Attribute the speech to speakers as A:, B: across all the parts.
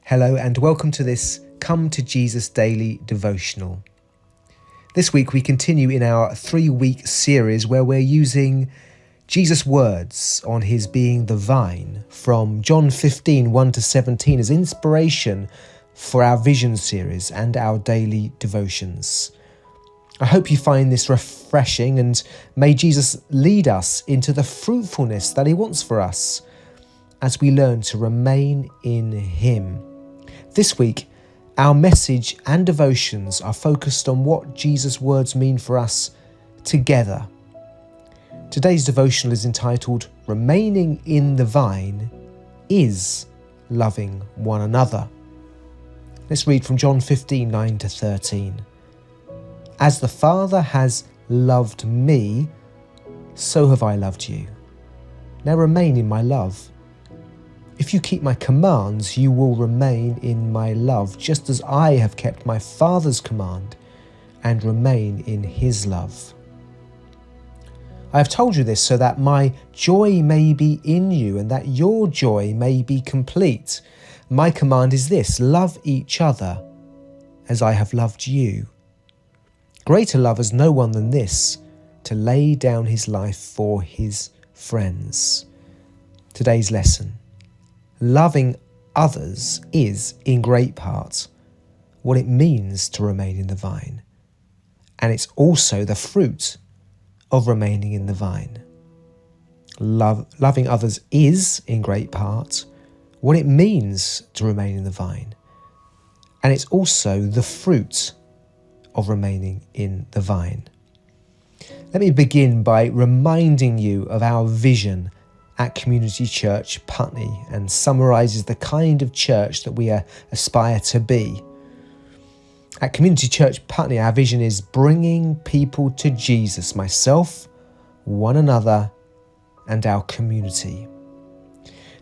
A: Hello and welcome to this Come to Jesus Daily devotional. This week we continue in our 3-week series where we're using Jesus' words on his being the vine from John 15, 1-17 as inspiration for our vision series and our daily devotions. I hope you find this refreshing and may Jesus lead us into the fruitfulness that he wants for us as we learn to remain in him. This week, our message and devotions are focused on what Jesus' words mean for us together. Today's devotional is entitled, Remaining in the Vine is Loving One Another. Let's read from John 15, 9-13. As the Father has loved me, so have I loved you. Now remain in my love. If you keep my commands, you will remain in my love, just as I have kept my Father's command and remain in his love. I have told you this so that my joy may be in you and that your joy may be complete. My command is this: love each other as I have loved you. Greater love has no one than this, to lay down his life for his friends. Today's lesson. Loving others is, in great part, what it means to remain in the vine. And it's also the fruit of remaining in the vine. Loving others is, in great part, what it means to remain in the vine. And it's also the fruit of remaining in the vine. Let me begin by reminding you of our vision at Community Church Putney and summarises the kind of church that we aspire to be. At Community Church Putney, our vision is bringing people to Jesus, myself, one another, and our community.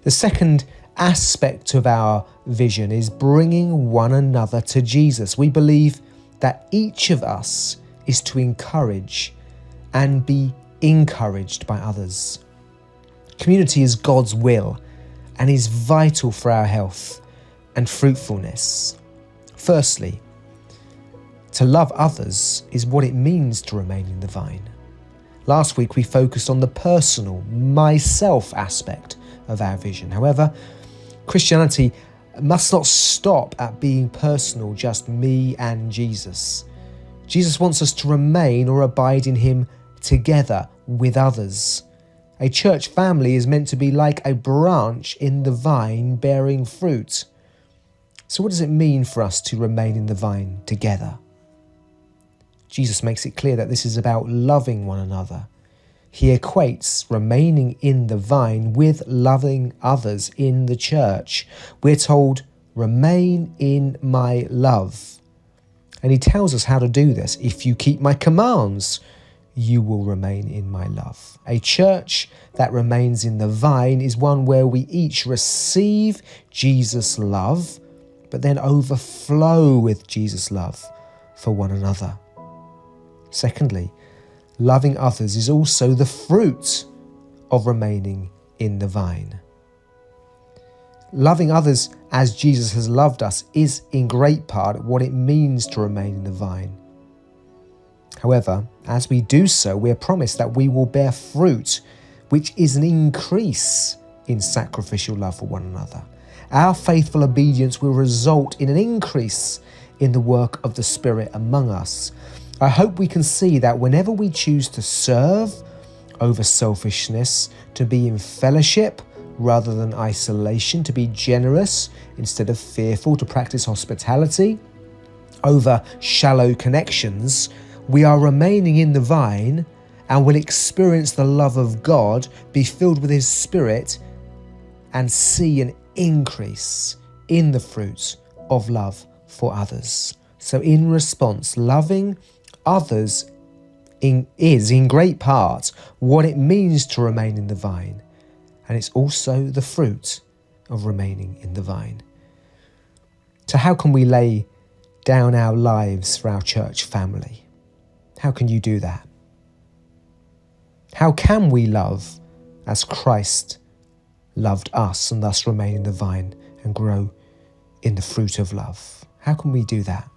A: The second aspect of our vision is bringing one another to Jesus. We believe that each of us is to encourage and be encouraged by others. Community is God's will and is vital for our health and fruitfulness. Firstly, to love others is what it means to remain in the vine. Last week we focused on the personal, myself aspect of our vision. However, Christianity must not stop at being personal, just me and Jesus. Jesus wants us to remain or abide in him together with others. A church family is meant to be like a branch in the vine bearing fruit. So what does it mean for us to remain in the vine together? Jesus makes it clear that this is about loving one another. He equates remaining in the vine with loving others in the church. We're told, remain in my love. And he tells us how to do this. If you keep my commands, you will remain in my love. A church that remains in the vine is one where we each receive Jesus' love, but then overflow with Jesus' love for one another. Secondly, loving others is also the fruit of remaining in the vine. Loving others as Jesus has loved us is in great part what it means to remain in the vine. However, as we do so, we are promised that we will bear fruit, which is an increase in sacrificial love for one another. Our faithful obedience will result in an increase in the work of the Spirit among us. I hope we can see that whenever we choose to serve over selfishness, to be in fellowship rather than isolation, to be generous instead of fearful, to practice hospitality over shallow connections, we are remaining in the vine and will experience the love of God, be filled with his Spirit, and see an increase in the fruit of love for others. So in response, loving others is in great part what it means to remain in the vine, and it's also the fruit of remaining in the vine. So how can we lay down our lives for our church family? How can you do that? How can we love as Christ loved us and thus remain in the vine and grow in the fruit of love. How can we do that?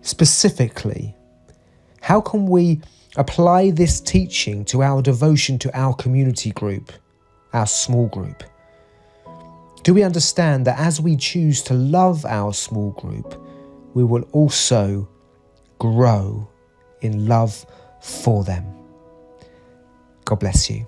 A: Specifically, how can we apply this teaching to our devotion to our community group, our small group? Do we understand that as we choose to love our small group, we will also grow in love for them? God bless you.